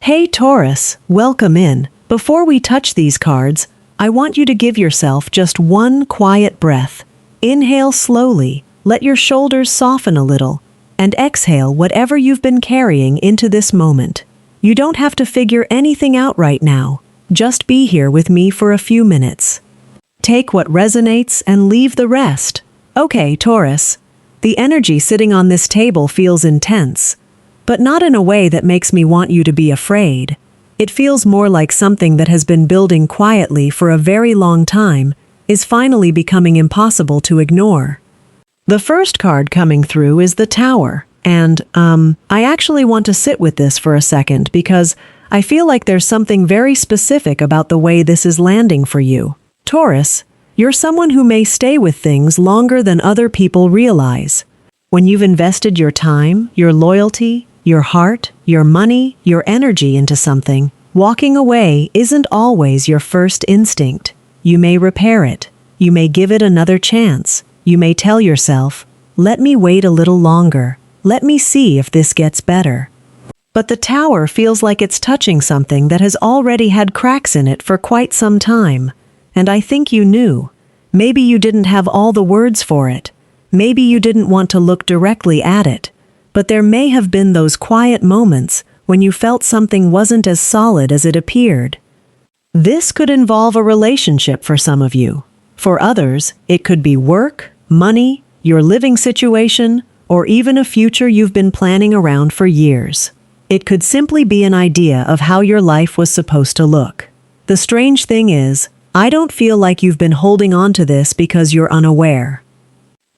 Hey Taurus, welcome in. Before we touch these cards, I want you to give yourself just one quiet breath. Inhale slowly, let your shoulders soften a little, and exhale whatever you've been carrying into this moment. You don't have to figure anything out right now. Just be here with me for a few minutes. Take what resonates and leave the rest. Okay, Taurus. The energy sitting on this table feels intense, but not in a way that makes me want you to be afraid. It feels more like something that has been building quietly for a very long time is finally becoming impossible to ignore. The first card coming through is the Tower, and, I actually want to sit with this for a second because I feel like there's something very specific about the way this is landing for you. Taurus, you're someone who may stay with things longer than other people realize. When you've invested your time, your loyalty, your heart, your money, your energy into something, walking away isn't always your first instinct. You may repair it. You may give it another chance. You may tell yourself, let me wait a little longer. Let me see if this gets better. But the Tower feels like it's touching something that has already had cracks in it for quite some time. And I think you knew. Maybe you didn't have all the words for it. Maybe you didn't want to look directly at it. But there may have been those quiet moments when you felt something wasn't as solid as it appeared. This could involve a relationship for some of you. For others, it could be work, money, your living situation, or even a future you've been planning around for years. It could simply be an idea of how your life was supposed to look. The strange thing is, I don't feel like you've been holding on to this because you're unaware.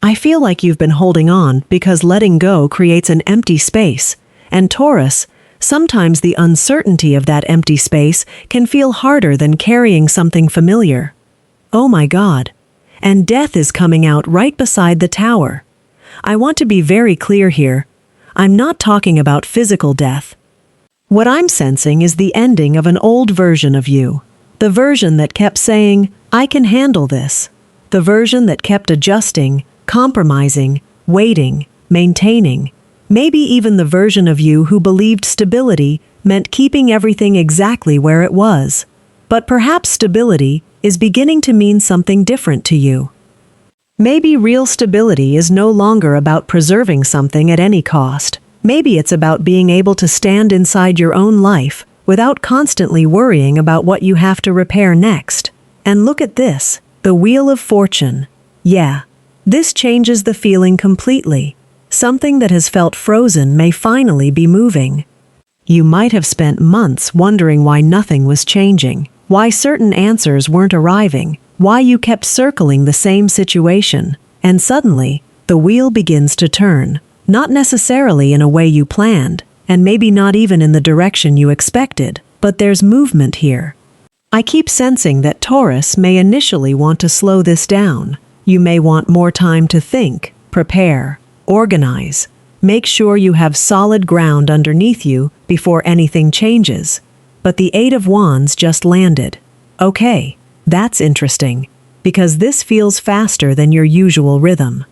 I feel like you've been holding on because letting go creates an empty space, and Taurus, sometimes the uncertainty of that empty space can feel harder than carrying something familiar. Oh my God. And death is coming out right beside the Tower. I want to be very clear here. I'm not talking about physical death. What I'm sensing is the ending of an old version of you. The version that kept saying, I can handle this. The version that kept adjusting, compromising, waiting, maintaining. Maybe even the version of you who believed stability meant keeping everything exactly where it was. But perhaps stability is beginning to mean something different to you. Maybe real stability is no longer about preserving something at any cost. Maybe it's about being able to stand inside your own life without constantly worrying about what you have to repair next. And look at this, the Wheel of Fortune. Yeah, this changes the feeling completely. Something that has felt frozen may finally be moving. You might have spent months wondering why nothing was changing, why certain answers weren't arriving, why you kept circling the same situation, and suddenly, the wheel begins to turn, not necessarily in a way you planned, and maybe not even in the direction you expected, but there's movement here. I keep sensing that Taurus may initially want to slow this down. You may want more time to think, prepare, organize. Make sure you have solid ground underneath you before anything changes. But the Eight of Wands just landed. Okay, that's interesting, because this feels faster than your usual rhythm.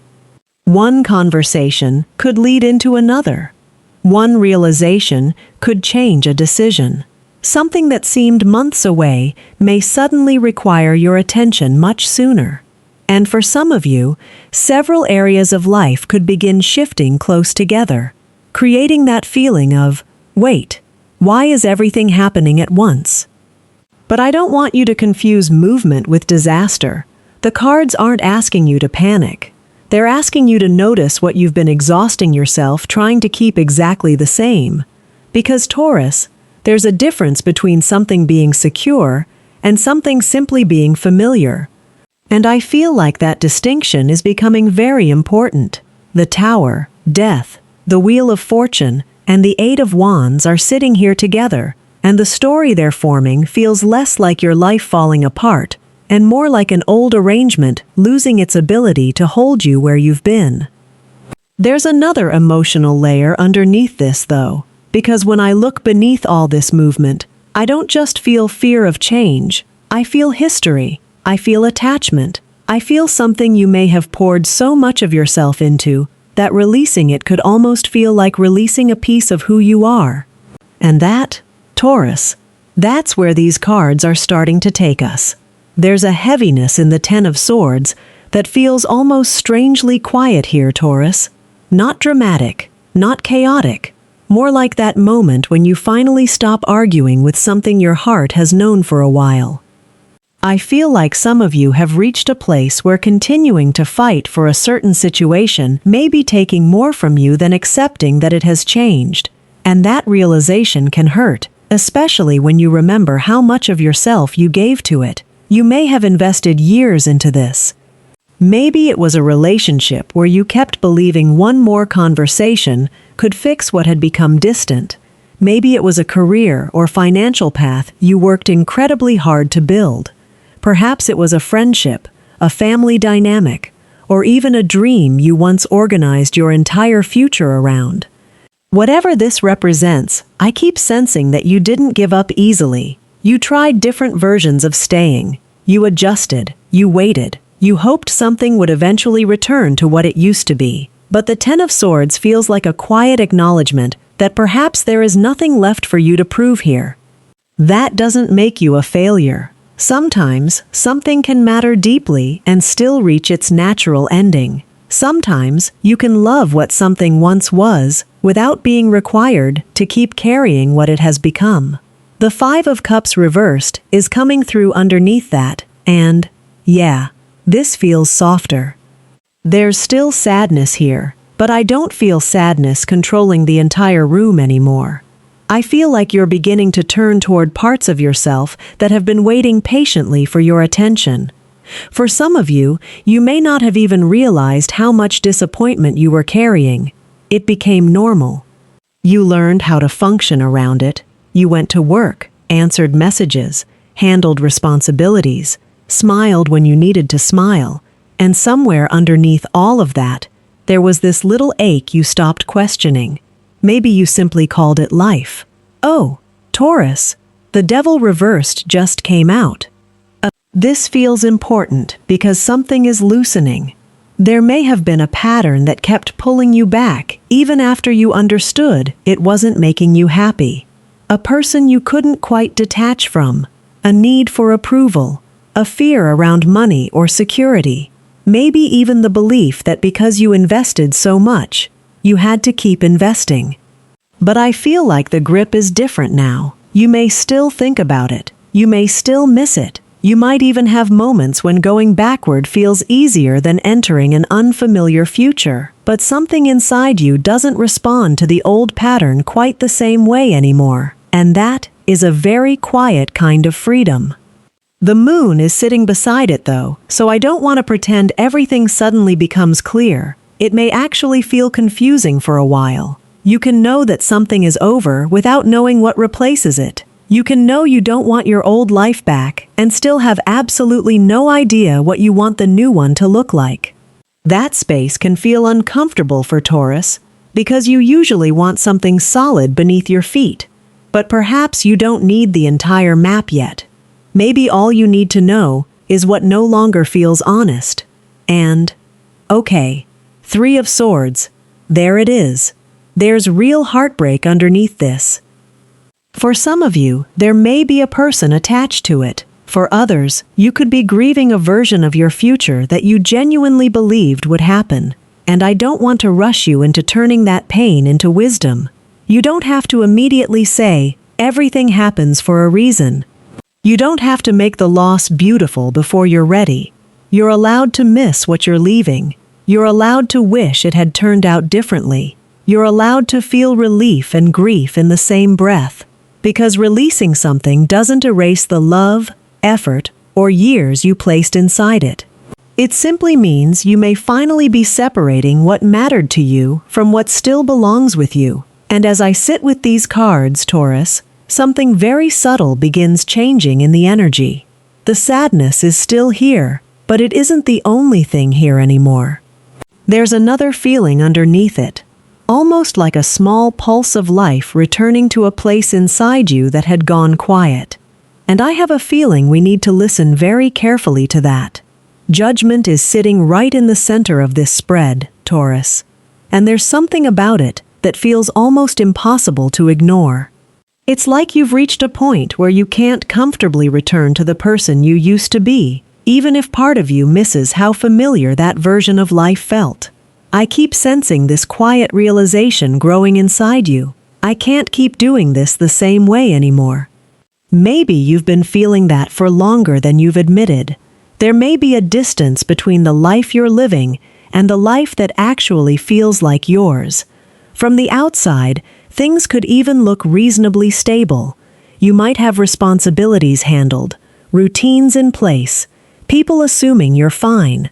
One conversation could lead into another. One realization could change a decision. Something that seemed months away may suddenly require your attention much sooner. And for some of you, several areas of life could begin shifting close together, creating that feeling of, wait, why is everything happening at once? But I don't want you to confuse movement with disaster. The cards aren't asking you to panic. They're asking you to notice what you've been exhausting yourself trying to keep exactly the same. Because Taurus, there's a difference between something being secure and something simply being familiar. And I feel like that distinction is becoming very important. The Tower, death, the Wheel of Fortune, and the Eight of Wands are sitting here together, and the story they're forming feels less like your life falling apart, and more like an old arrangement losing its ability to hold you where you've been. There's another emotional layer underneath this, though, because when I look beneath all this movement, I don't just feel fear of change, I feel history. I feel attachment. I feel something you may have poured so much of yourself into that releasing it could almost feel like releasing a piece of who you are. And that, Taurus, that's where these cards are starting to take us. There's a heaviness in the Ten of Swords that feels almost strangely quiet here, Taurus. Not dramatic, not chaotic, more like that moment when you finally stop arguing with something your heart has known for a while. I feel like some of you have reached a place where continuing to fight for a certain situation may be taking more from you than accepting that it has changed, and that realization can hurt, especially when you remember how much of yourself you gave to it. You may have invested years into this. Maybe it was a relationship where you kept believing one more conversation could fix what had become distant. Maybe it was a career or financial path you worked incredibly hard to build. Perhaps it was a friendship, a family dynamic, or even a dream you once organized your entire future around. Whatever this represents, I keep sensing that you didn't give up easily. You tried different versions of staying. You adjusted. You waited. You hoped something would eventually return to what it used to be. But the Ten of Swords feels like a quiet acknowledgement that perhaps there is nothing left for you to prove here. That doesn't make you a failure. Sometimes, something can matter deeply and still reach its natural ending. Sometimes, you can love what something once was without being required to keep carrying what it has become. The Five of Cups reversed is coming through underneath that, and, yeah, this feels softer. There's still sadness here, but I don't feel sadness controlling the entire room anymore. I feel like you're beginning to turn toward parts of yourself that have been waiting patiently for your attention. For some of you, you may not have even realized how much disappointment you were carrying. It became normal. You learned how to function around it. You went to work, answered messages, handled responsibilities, smiled when you needed to smile, and somewhere underneath all of that, there was this little ache you stopped questioning. Maybe you simply called it life. Oh, Taurus, the Devil reversed just came out. This feels important because something is loosening. There may have been a pattern that kept pulling you back even after you understood it wasn't making you happy. A person you couldn't quite detach from, a need for approval, a fear around money or security, maybe even the belief that because you invested so much, you had to keep investing. But I feel like the grip is different now. You may still think about it. You may still miss it. You might even have moments when going backward feels easier than entering an unfamiliar future. But something inside you doesn't respond to the old pattern quite the same way anymore. And that is a very quiet kind of freedom. The moon is sitting beside it though, so I don't want to pretend everything suddenly becomes clear. It may actually feel confusing for a while. You can know that something is over without knowing what replaces it. You can know you don't want your old life back and still have absolutely no idea what you want the new one to look like. That space can feel uncomfortable for Taurus because you usually want something solid beneath your feet. But perhaps you don't need the entire map yet. Maybe all you need to know is what no longer feels honest. And, okay, Three of Swords, there it is. There's real heartbreak underneath this. For some of you, there may be a person attached to it. For others, you could be grieving a version of your future that you genuinely believed would happen. And I don't want to rush you into turning that pain into wisdom. You don't have to immediately say, everything happens for a reason. You don't have to make the loss beautiful before you're ready. You're allowed to miss what you're leaving. You're allowed to wish it had turned out differently. You're allowed to feel relief and grief in the same breath. Because releasing something doesn't erase the love, effort, or years you placed inside it. It simply means you may finally be separating what mattered to you from what still belongs with you. And as I sit with these cards, Taurus, something very subtle begins changing in the energy. The sadness is still here, but it isn't the only thing here anymore. There's another feeling underneath it, almost like a small pulse of life returning to a place inside you that had gone quiet. And I have a feeling we need to listen very carefully to that. Judgment is sitting right in the center of this spread, Taurus. And there's something about it that feels almost impossible to ignore. It's like you've reached a point where you can't comfortably return to the person you used to be, even if part of you misses how familiar that version of life felt. I keep sensing this quiet realization growing inside you. I can't keep doing this the same way anymore. Maybe you've been feeling that for longer than you've admitted. There may be a distance between the life you're living and the life that actually feels like yours. From the outside, things could even look reasonably stable. You might have responsibilities handled, routines in place, people assuming you're fine.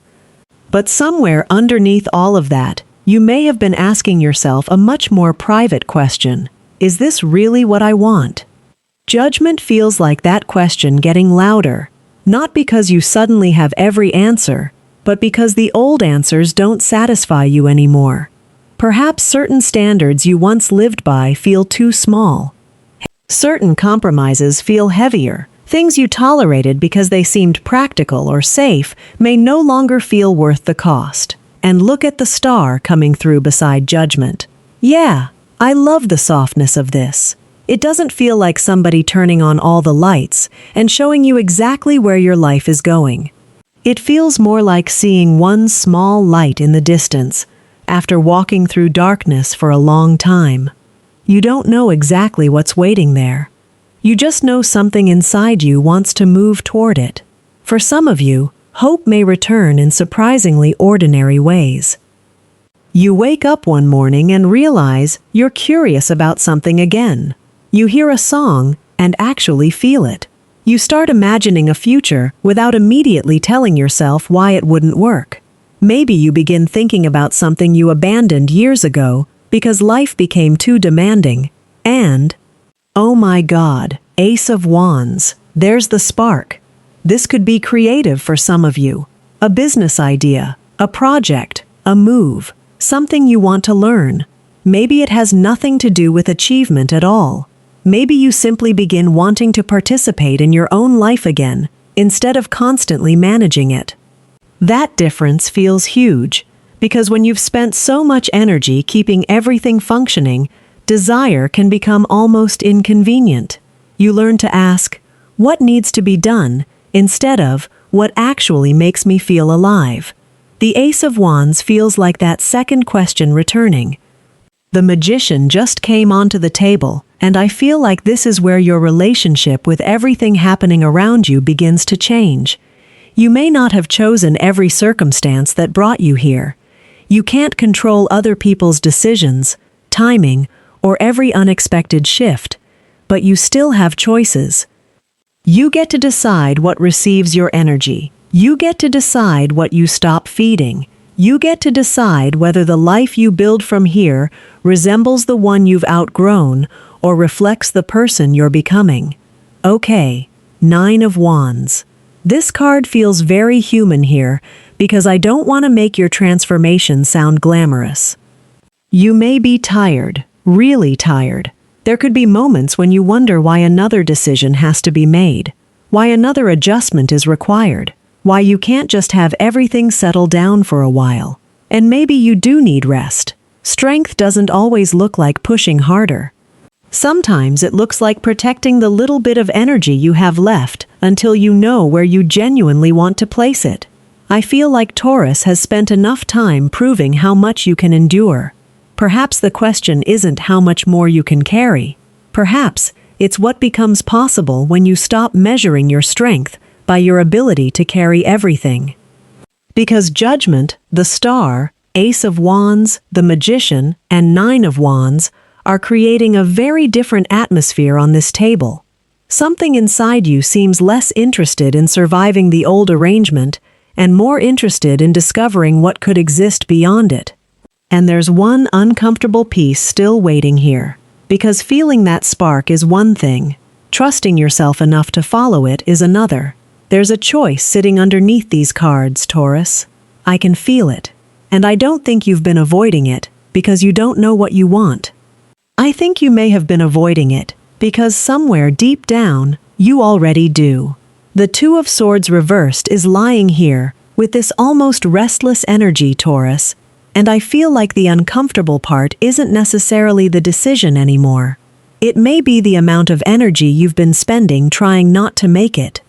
But somewhere underneath all of that, you may have been asking yourself a much more private question. Is this really what I want? Judgment feels like that question getting louder, not because you suddenly have every answer, but because the old answers don't satisfy you anymore. Perhaps certain standards you once lived by feel too small. Certain compromises feel heavier. Things you tolerated because they seemed practical or safe may no longer feel worth the cost. And look at the star coming through beside judgment. Yeah, I love the softness of this. It doesn't feel like somebody turning on all the lights and showing you exactly where your life is going. It feels more like seeing one small light in the distance after walking through darkness for a long time. You don't know exactly what's waiting there. You just know something inside you wants to move toward it. For some of you, hope may return in surprisingly ordinary ways. You wake up one morning and realize you're curious about something again. You hear a song and actually feel it. You start imagining a future without immediately telling yourself why it wouldn't work. Maybe you begin thinking about something you abandoned years ago because life became too demanding. And, oh my God, Ace of Wands, there's the spark. This could be creative for some of you. A business idea, a project, a move, something you want to learn. Maybe it has nothing to do with achievement at all. Maybe you simply begin wanting to participate in your own life again, instead of constantly managing it. That difference feels huge, because when you've spent so much energy keeping everything functioning, desire can become almost inconvenient. You learn to ask, what needs to be done, instead of, what actually makes me feel alive? The Ace of Wands feels like that second question returning. The Magician just came onto the table, and I feel like this is where your relationship with everything happening around you begins to change. You may not have chosen every circumstance that brought you here. You can't control other people's decisions, timing, or every unexpected shift, but you still have choices. You get to decide what receives your energy. You get to decide what you stop feeding. You get to decide whether the life you build from here resembles the one you've outgrown or reflects the person you're becoming. Okay, 9 of Wands. This card feels very human here because I don't want to make your transformation sound glamorous. You may be tired, really tired. There could be moments when you wonder why another decision has to be made, why another adjustment is required, why you can't just have everything settle down for a while. And maybe you do need rest. Strength doesn't always look like pushing harder. Sometimes it looks like protecting the little bit of energy you have left until you know where you genuinely want to place it. I feel like Taurus has spent enough time proving how much you can endure. Perhaps the question isn't how much more you can carry. Perhaps it's what becomes possible when you stop measuring your strength by your ability to carry everything. Because Judgment, the Star, Ace of Wands, the Magician, and 9 of Wands are creating a very different atmosphere on this table. Something inside you seems less interested in surviving the old arrangement and more interested in discovering what could exist beyond it. And there's one uncomfortable piece still waiting here, because feeling that spark is one thing, trusting yourself enough to follow it is another. There's a choice sitting underneath these cards, Taurus. I can feel it, and I don't think you've been avoiding it because you don't know what you want. I think you may have been avoiding it because somewhere deep down, you already do. The Two of Swords reversed is lying here with this almost restless energy, Taurus, and I feel like the uncomfortable part isn't necessarily the decision anymore. It may be the amount of energy you've been spending trying not to make it.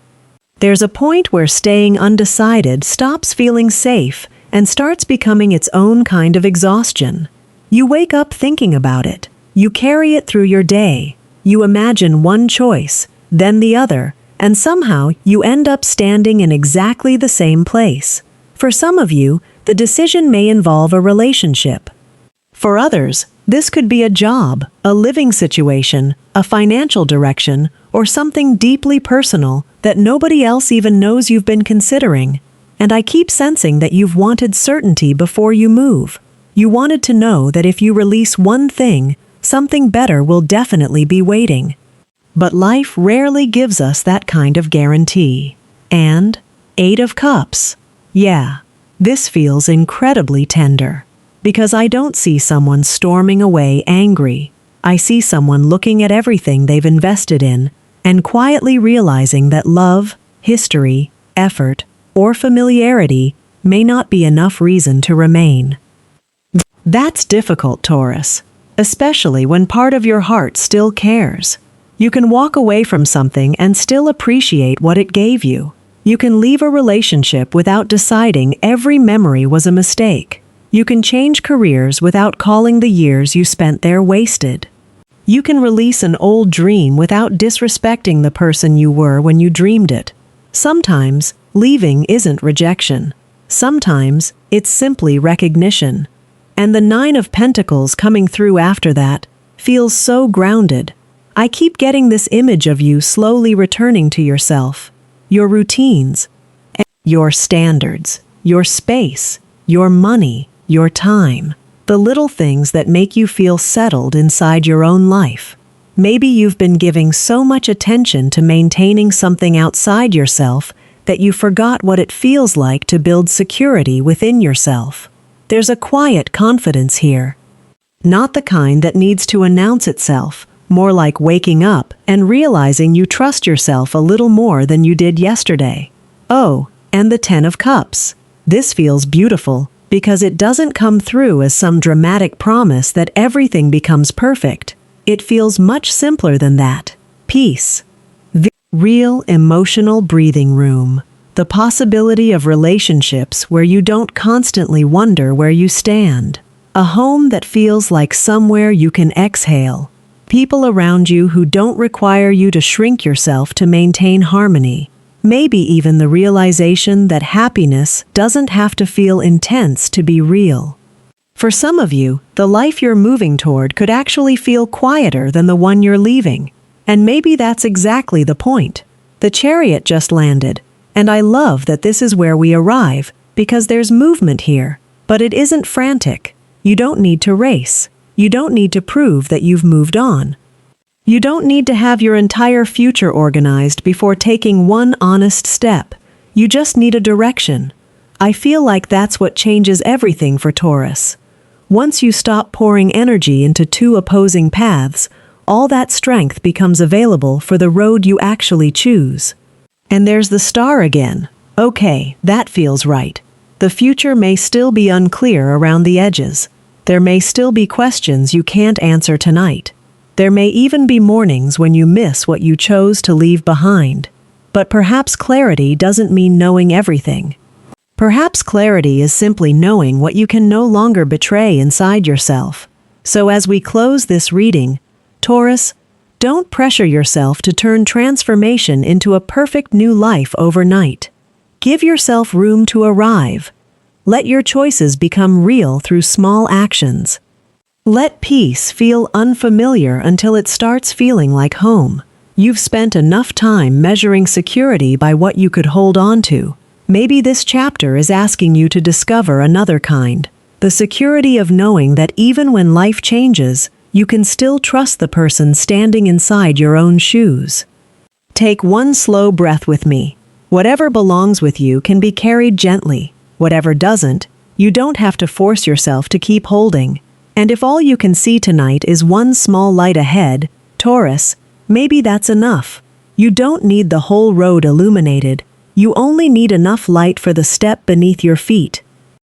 There's a point where staying undecided stops feeling safe and starts becoming its own kind of exhaustion. You wake up thinking about it. You carry it through your day. You imagine one choice, then the other, and somehow you end up standing in exactly the same place. For some of you, the decision may involve a relationship. For others, this could be a job, a living situation, a financial direction, or something deeply personal that nobody else even knows you've been considering. And I keep sensing that you've wanted certainty before you move. You wanted to know that if you release one thing, something better will definitely be waiting. But life rarely gives us that kind of guarantee. And 8 of Cups. Yeah, this feels incredibly tender. Because I don't see someone storming away angry. I see someone looking at everything they've invested in and quietly realizing that love, history, effort, or familiarity may not be enough reason to remain. That's difficult, Taurus, especially when part of your heart still cares. You can walk away from something and still appreciate what it gave you. You can leave a relationship without deciding every memory was a mistake. You can change careers without calling the years you spent there wasted. You can release an old dream without disrespecting the person you were when you dreamed it. Sometimes, leaving isn't rejection. Sometimes, it's simply recognition. And the 9 of Pentacles coming through after that feels so grounded. I keep getting this image of you slowly returning to yourself, your routines, your standards, your space, your money, your time, the little things that make you feel settled inside your own life. Maybe you've been giving so much attention to maintaining something outside yourself that you forgot what it feels like to build security within yourself. There's a quiet confidence here. Not the kind that needs to announce itself, more like waking up and realizing you trust yourself a little more than you did yesterday. Oh, and the 10 of Cups. This feels beautiful, because it doesn't come through as some dramatic promise that everything becomes perfect. It feels much simpler than that. Peace. The real emotional breathing room. The possibility of relationships where you don't constantly wonder where you stand. A home that feels like somewhere you can exhale. People around you who don't require you to shrink yourself to maintain harmony. Maybe even the realization that happiness doesn't have to feel intense to be real. For some of you, the life you're moving toward could actually feel quieter than the one you're leaving. And maybe that's exactly the point. The Chariot just landed, and I love that this is where we arrive, because there's movement here. But it isn't frantic. You don't need to race. You don't need to prove that you've moved on. You don't need to have your entire future organized before taking one honest step. You just need a direction. I feel like that's what changes everything for Taurus. Once you stop pouring energy into 2 opposing paths, all that strength becomes available for the road you actually choose. And there's the Star again. Okay, that feels right. The future may still be unclear around the edges. There may still be questions you can't answer tonight. There may even be mornings when you miss what you chose to leave behind. But perhaps clarity doesn't mean knowing everything. Perhaps clarity is simply knowing what you can no longer betray inside yourself. So as we close this reading, Taurus, don't pressure yourself to turn transformation into a perfect new life overnight. Give yourself room to arrive. Let your choices become real through small actions. Let peace feel unfamiliar until it starts feeling like home. You've spent enough time measuring security by what you could hold on to. Maybe this chapter is asking you to discover another kind. The security of knowing that even when life changes, you can still trust the person standing inside your own shoes. Take one slow breath with me. Whatever belongs with you can be carried gently. Whatever doesn't, you don't have to force yourself to keep holding. And if all you can see tonight is one small light ahead, Taurus, maybe that's enough. You don't need the whole road illuminated. You only need enough light for the step beneath your feet.